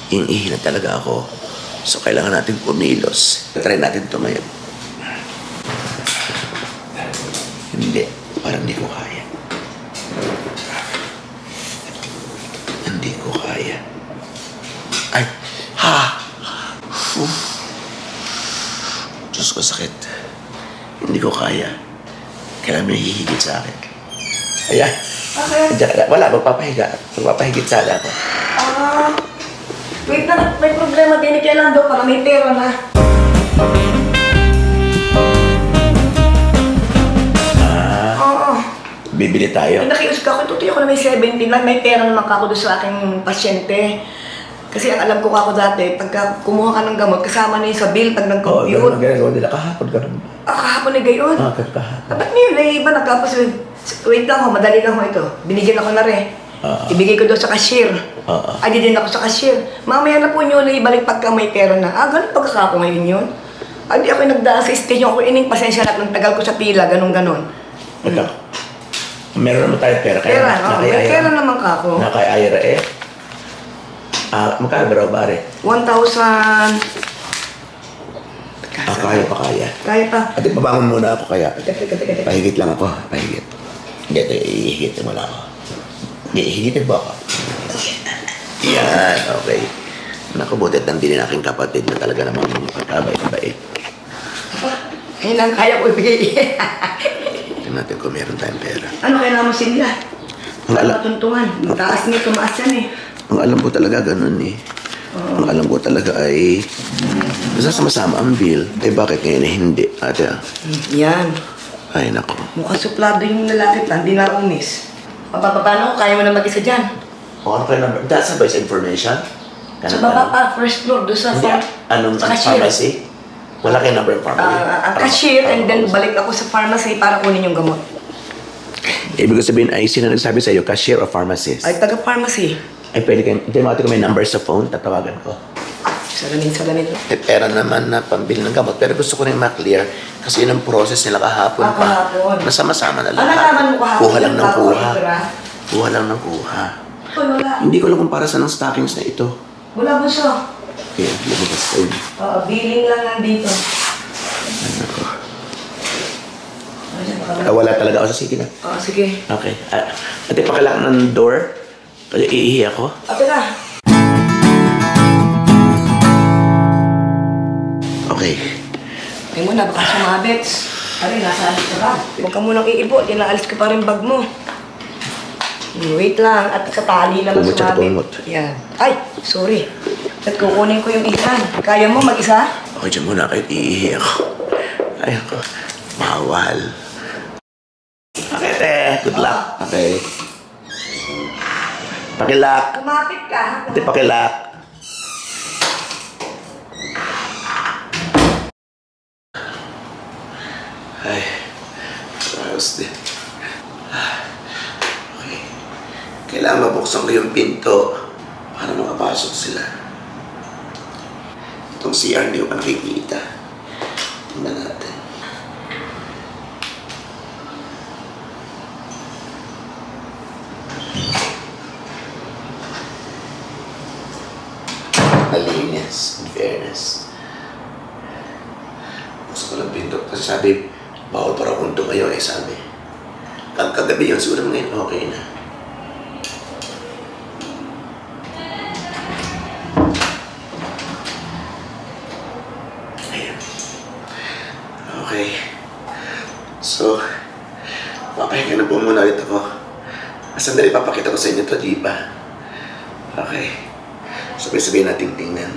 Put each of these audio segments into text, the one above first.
Iihi na talaga ako. So, kailangan natin pumilos. Try natin tumayo. Hindi. Parang hindi ko kaya. Hindi ko kaya. Ay! Ha! Diyos ko, sakit. Hindi ko kaya. Kailangan may hihigit sa akin. Ayan. Okay. Wala, magpapahiga. Magpapahigit sana ako. Wait na, may problema din ni kailan daw para may pera na. Oo. Bibili tayo? Nakiusap ako, tutuyo ko na may 17 lang, may pera naman ako doon sa aking pasyente. Kasi ang alam ko ako dati, pagka kumuha ka ng gamot, kasama na yun sa bill pag nag-compute. Oo, gano'n nila. Kahapon ganun. Kahapon na gayon? Kahapon. Ba't niyo na iba nagkapos? Wait lang ho, madali lang ho ito. Binigyan ako na rin. Ibigay ko doon sa cashier. Adi din ako sa cashier. Mamaya na po nyo na ibalik pagka may pera na. Ganun pagkakako ngayon yun. Adi ako nagdaan sa station ko, ining pasensya na ng tagal ko sa pila, ganun-ganon. Ito. Meron naman tayo pera. Pera, may pera naman ka ako. Nakay-ira eh. Magkano ba raw, pare? 1,000. Kaya pa kaya. Kaya pa. Ate, pabangon muna ako kaya. Teka. Pahigit lang ako. Pahigit. Hindi, ito, ihigitin mo lang ako. Hindi, ihigitin mo ako. Yan, okay. Nakabutit ng din aking kapatid na talaga namang pagkabait-bait. Ayun ang kaya ko ibigay. Tingnan natin kung meron tayong pera. Ano kailangan mo sila? Matuntungan. Taas niya, tumaas yan eh. Ang alam ko talaga ganun eh. Ang alam ko talaga ay basta sama-sama ang bill. Eh bakit ngayon eh hindi? Ate Yan. Ay nako. Mukhang suplado yung lalaki pa. Hindi na umis. Paano? Kaya mo na mag-isa dyan? Ano kayo number? That's a base information? Sa baba pa, first floor. Doon sa anong pharmacy? Wala kayo number ng pharmacy? Ang cashier and then balik ako sa pharmacy para kunin yung gamot. Ibig sabihin ay sino nagsabi sa iyo? Cashier o pharmacist? Ay, taga-pharmacy. Ay, pwede kayo. Hindi ko may number sa phone. Tatawagan ko. Salamin. May pera naman na pambili ng gamot. Pero gusto ko rin ma-clear. Kasi yun ang process nila kahapon pa. Nasama-sama na lahat. Nalaman mo kahapon? Kuha lang ng kuha. Kuha lang ng kuha. Wala. Hindi ko lang kung para saan ang stockings na ito. Wala mo siya. Okay, lumabas tayo. Billing lang nandito. Ano ko? Wala talaga ako sa city na. Sige. Okay. Ate, pakilak ng door. Kasi iihi ako. Ate na. Okay. Ay mo na, baka sumabits. Ari, nasa alis ka ba? Huwag ka munang iibo. Inaalis ko pa rin bag mo. Wait lang. At sa tali naman sumabit. Yan. Ay, sorry. At kukunin ko yung isan. Kaya mo mag-isa? Okay, dyan muna kahit iihi ako. Ay ako. Bawal. Okay, te. Good luck. Okay. Pakilak. Kumapit ka. Ate, pakilak. Ay. Ayos din. Okay. Kailangan mabuksan ko yung pinto para makapasok sila. Itong CR hindi ko pa nakikita. Tingnan natin. Malinis, in fairness. Buksan ko lang pinto kasi sabi, bawal para kung tumayo eh sabi. Kagabi yun, siguro ngayon okay na. Ayan. Okay. So, papahinga na po muna ulit ako. Sandali papakita ko sa inyo ito, di ba? Okay. Sabay-sabay natin tingnan.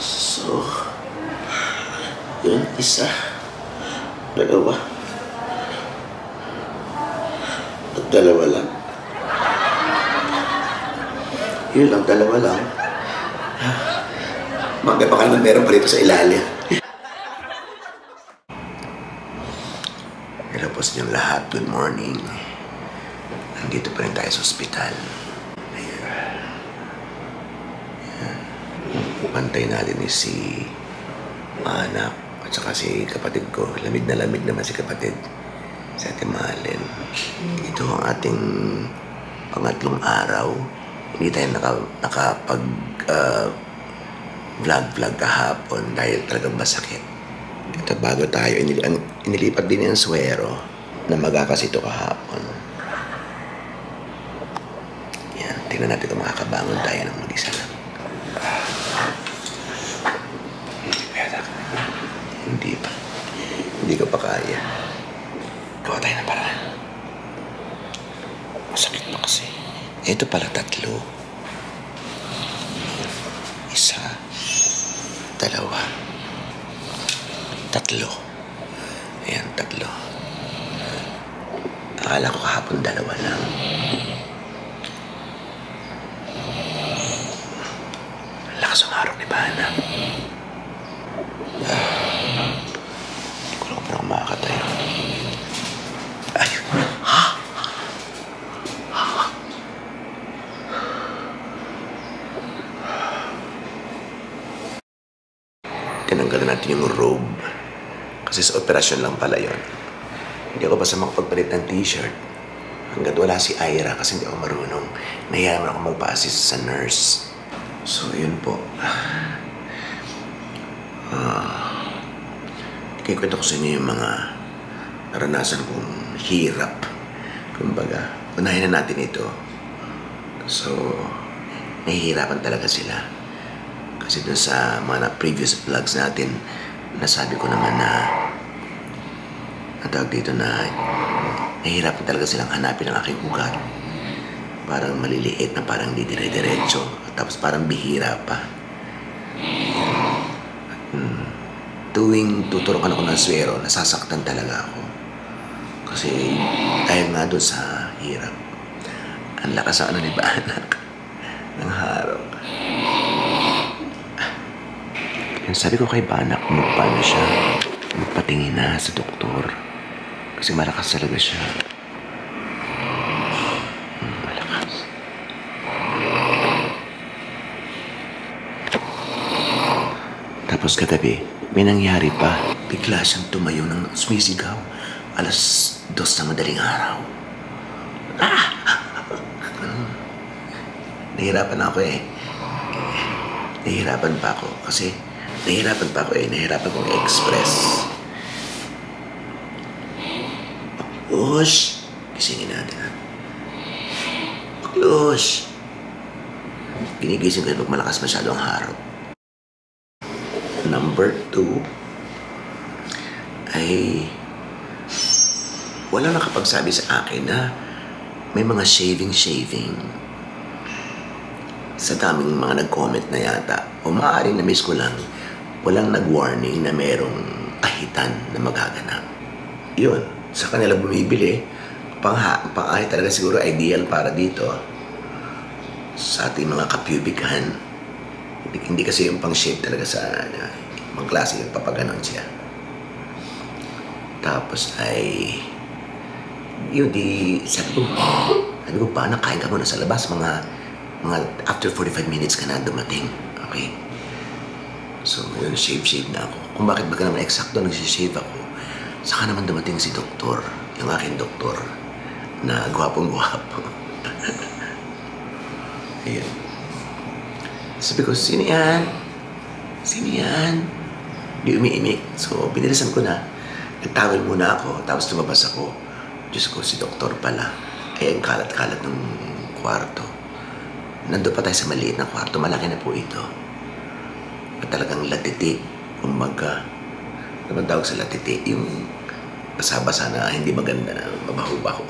So, yun, isa, dalawa, at dalawa lang. Yun lang, dalawa lang. Magkapakal na meron pa rito sa ilalim. Hello po sa inyong lahat. Good morning. Nandito pa rin tayo sa ospital. Pantay natin ni si anak at saka si kapatid ko. Lamig na lamig naman si kapatid. Si Ate Malen. Ito ang ating pangatlong araw hindi tayo nakapag vlog kahapon dahil talagang masakit. Ito bago tayo, inilipat din yung swero na magkakasito kahapon. Yan, tingnan natin kung makakabangon tayo ng mag-isa lang. Hindi pa. Hindi ko pa kaya. Gawa tayo ng paraan. Masakit na kasi. Ito pala 3. 1, 2, 3. Ayan, 3. Akala ko kahapon 2 lang. Lakas umarok ni Bana. Hindi ko lang parang makakatayo. Ay! Ha? Tinanggalan natin yung robe. Kasi sa operasyon lang pala yun. Hindi ako basta makapagpalit ng t-shirt. Hanggat wala si Ira kasi hindi ako marunong. Nahiyaman ako magpa-assist sa nurse. So, yun po. Ikikwento ko sa inyo yung mga naranasan kong hirap. Kumbaga, unahin na natin ito. So, nahihirapan talaga sila. Kasi dun sa mga previous vlogs natin, nasabi ko naman na natawag dito na nahihirapan talaga silang hanapin ang aking ugat. Parang maliliit na parang hindi dire-diretso. Tapos parang bihira pa. Tuwing tuturukan ako ng swero, nasasaktan talaga ako. Kasi dahil nga doon sa hirap, ang lakas ang ni Banak ng harap. Sabi ko kay Banak, magpaano siya, magpatingin na sa doktor. Kasi malakas talaga siya. Malakas. Tapos kagabi, may nangyari pa. Bigla siyang tumayo ng sumisigaw. 2:00 na madaling araw. Nahirapan ako eh. Nahirapan pa ako kasi nahirapan kong express. Ush! Gisingin natin ha. Ush! Ginigising ko pag malakas masyado ang harap. Number 2 ay wala nakapagsabi sa akin na may mga shaving. Sa daming mga nag-comment na yata, o maaaring na-miss ko lang, walang nag-warning na merong kahitan na magaganap. Yun, sa kanila bumibili, pang-ahay talaga siguro ideal para dito. Sa ating mga kapubikan, hindi kasi yung pang-shave talaga sa mga klase yung papaganon siya. Tapos ay, yun sabi ko, Banak, kain ka muna sa labas, mga after 45 minutes ka na dumating. Okay? So, yun, shave na ako. Kung bakit ba ka naman eksakto nagsishave ako, saka naman dumating si doktor, yung aking doktor, na gwapong-gwapo. Ayun. Sabi ko, sino yan? Di umiimik. So, binilisan ko na. Nagtawel muna ako, tapos tumabas ako. Diyos ko, si doktor pala. Ay, ang kalat-kalat ng kwarto. Nandun pa tayo sa maliit na kwarto. Malaki na po ito. At talagang latiti. Kumbaga, naman tawag sa latiti, yung basa-basa na hindi maganda na mabaho-baho.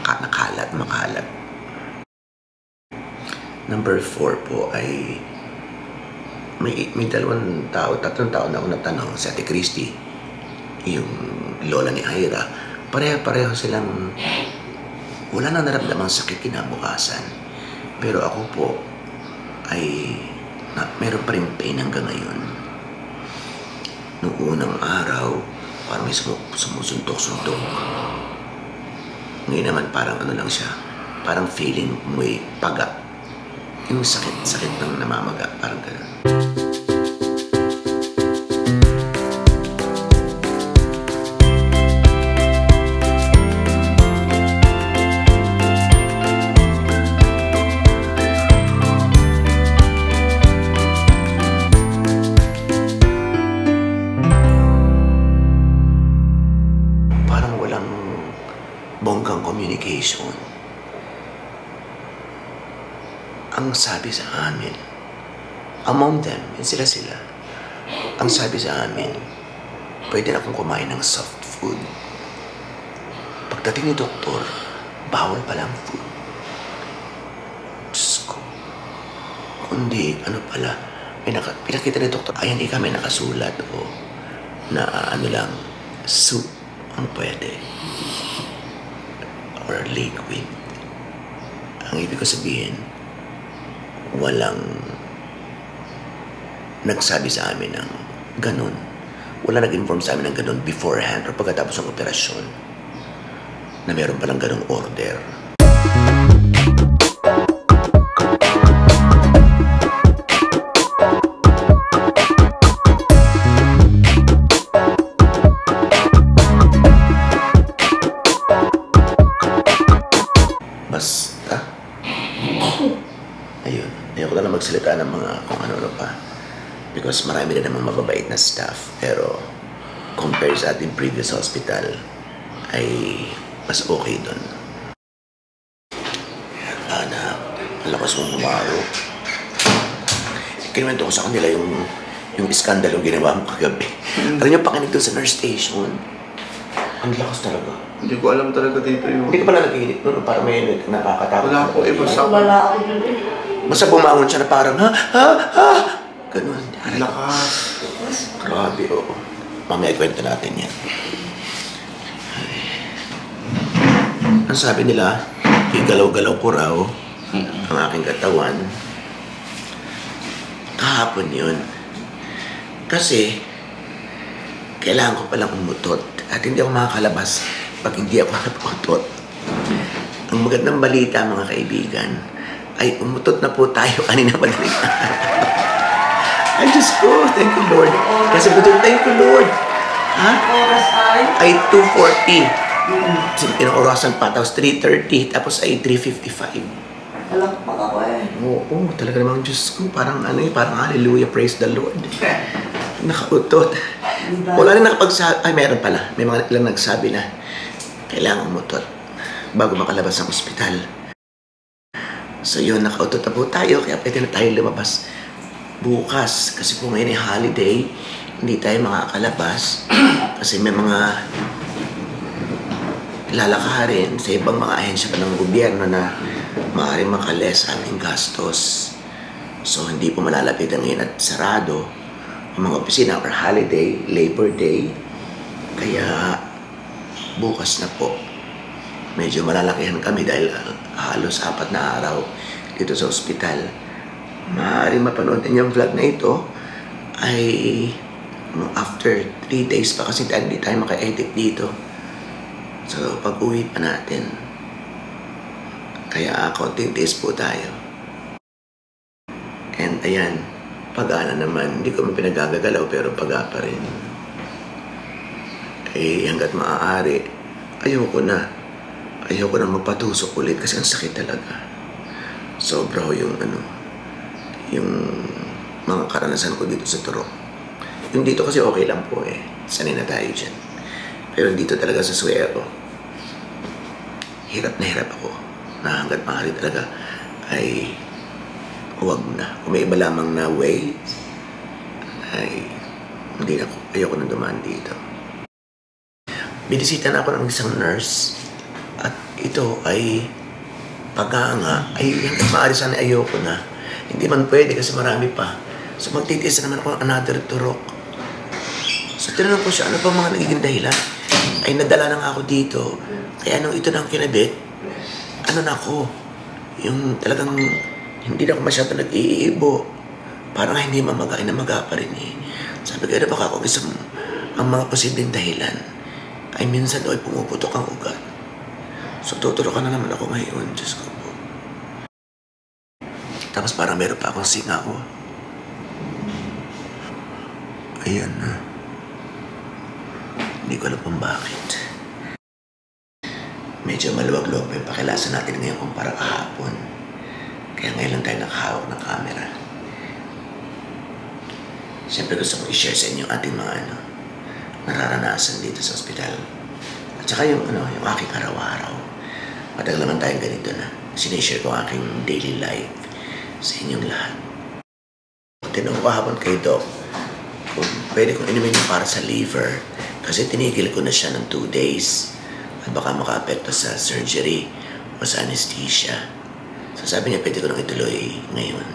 Makalat. Number 4 po ay may 2 tao, 3 tao na ako natanong si Ate Christy, yung lola ni Ira. Pareho silang wala nang naramdamang sakit kinabukasan. Pero ako po ay meron pa rin pain hanggang ngayon. Noong unang araw, parang may sumusuntok-suntok. Ngayon naman parang lang siya, parang feeling may paga. Yung sakit ng namamaga, parang gano'n. ang sabi sa amin, among them, yun sila, ang sabi sa amin, pwede na akong kumain ng soft food. Pagdating ni doktor, bawal palang food. Diyos ko. Kundi, ano pala, pinakita ni doktor, ayan, may nakasulat, na ano lang, soup ang pwede. Or liquid. Ang ibig ko sabihin, walang nagsabi sa amin ng ganun. Wala nag-inform sa amin ng ganun beforehand or pagkatapos ng operasyon na meron palang ganung order. Basta. Ayun. Ayoko na magsalita ng mga kung ano pa. Because marami na namang mababait na staff. Pero, compared sa ating previous hospital, ay mas okay doon. Anak, ang lakas mong humaro. Kinuwento ko sa kanila yung iskandalong ginawa mo kagabi. Alam niyo, pakinig doon sa nurse station. Ang lakas talaga. Hindi ko alam talaga dito yung... Hindi ka pala nag-iinit noon, parang may nakakatakot. Wala po, basta... Wala ako dun. Basta bumangon siya na parang, ha? Ganun. Ang lakas. Grabe, oo. Mamaya kwento natin yan. Ang sabi nila, igalaw-galaw ko raw ang aking katawan. Kahapon yun. Kasi, kailangan ko palang umutot at hindi ako makakalabas pag hindi ako nakaputot. Ang magandang balita, mga kaibigan, ay umutot na po tayo kanina madaling araw. Ay, Diyos ko, thank you, Lord. Kasi butot, thank you, Lord. Ha? Oras Ay 2:40. Inaorasan pa, tapos 3:30, tapos ay 3:55. Nalakpak ako eh. Oo, talaga namang Diyos ko. Parang parang hallelujah, praise the Lord. Nakautot. Wala rin nakapagsabi, ay meron pala. May mga ilang nagsabi na kailangan umutot bago makalabas ng ospital. So yun, nakautot na po tayo, kaya pwede na tayo lumabas bukas. Kasi po ngayon ay holiday, hindi tayo makakalabas. Kasi may mga lalakarin sa ibang mga ahensya pa ng gobyerno na maaaring makales sa aming gastos. So hindi po malalapitan ngayon at sarado ang mga opisina or holiday, Labor Day. Kaya bukas na po. Medyo malalakihan kami dahil halos 4 na araw dito sa ospital. Maaaring mapanood niyo yung vlog na ito ay after 3 days pa kasi hindi tayo maka-edit dito. So pag uwi pa natin, kaya konting days po tayo. And ayan, pag-ana naman, hindi ko pinagagagalaw pero pag-a pa rin. Eh, hanggat maaari, ayoko na magpatusok ulit kasi ang sakit talaga. Sobra ho yung mga karanasan ko dito sa Turok. Yung dito kasi okay lang po eh. Sanay na tayo dyan. Pero dito talaga sa Suero, hirap na hirap ako. Na hanggat maaari talaga ay huwag na. Kung may iba lamang na way, ay hindi na ako. Ayoko na dumaan dito. Binisita na ako ng isang nurse at ito ay paganga. Ay, hanggat maaari sana ayoko na. Hindi man pwede kasi marami pa. So magtitiis na naman ako ng another Turok. So tinanong ko siya, ano pa mga nagiging dahilan? Ay nadala na nga ako dito. Kaya nung ito nang kinabit, ano na ako? Yung talagang hindi na ako masyado nag-iibo. Parang hindi mamagay na maga pa rin eh. Sabi ko, baka ako isang ang mga posibleng dahilan ay minsan daw ay pumuputok ang ugat. So tuturokan na naman ako ngayon, Diyos ko po. Tapos parang meron pa akong singaw. Ayan na. Hindi ko alam kung bakit. Medyo maluwag-luwag pa yung pakilasan natin ngayon kumpara kahapon. Kaya ngayon lang tayo nakahawak ng camera. Siyempre gusto kong i-share sa inyo ating mga nararanasan dito sa ospital. At saka yung aking araw-araw. Matagal naman tayong ganito na. Sinishare ko ang aking daily life. sa inyong lahat. Tinanong ko kahapon kay Doc kung pwede kong inumin yung para sa liver kasi tinigil ko na siya ng 2 days at baka makaapekto sa surgery o sa anesthesia. So sabi niya pwede ko nang ituloy ngayon.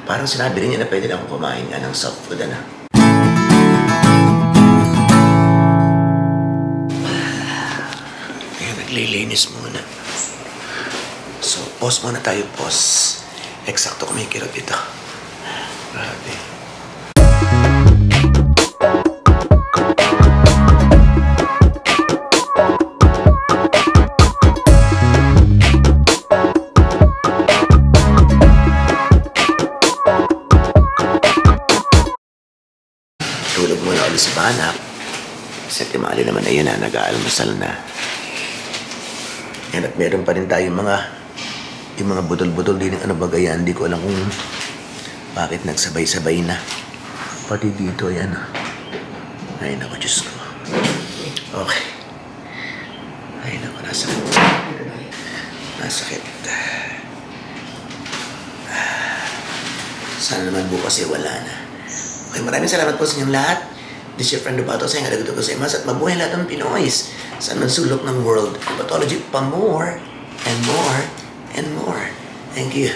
Parang sinabi rin niya na pwede lang akong kumain nga ng soft food, ano. Kaya naglilinis muna. So, pause muna tayo, pause. Eksakto kumikirot ito. Grabe. Tulog muna ulit si Banak. Si Timali naman na yun na nag-aalmasal na. Yan, at meron pa rin tayong yung mga budol-budol din ng ano bagayan. Hindi ko alam kung bakit nagsabay-sabay na. Pati dito, yan. Ay, naku, Diyos ko. Okay. Ay, naku, nasakit. Nasakit. Sana naman bukas wala na. Okay, maraming salamat po sa inyong lahat. This is your friend Dubato. Saya nga nagduto ko sa imas at mabuhay lahat ng Pinoys. Saan man sulok ng world. Pathology pa more and more and more. Thank you.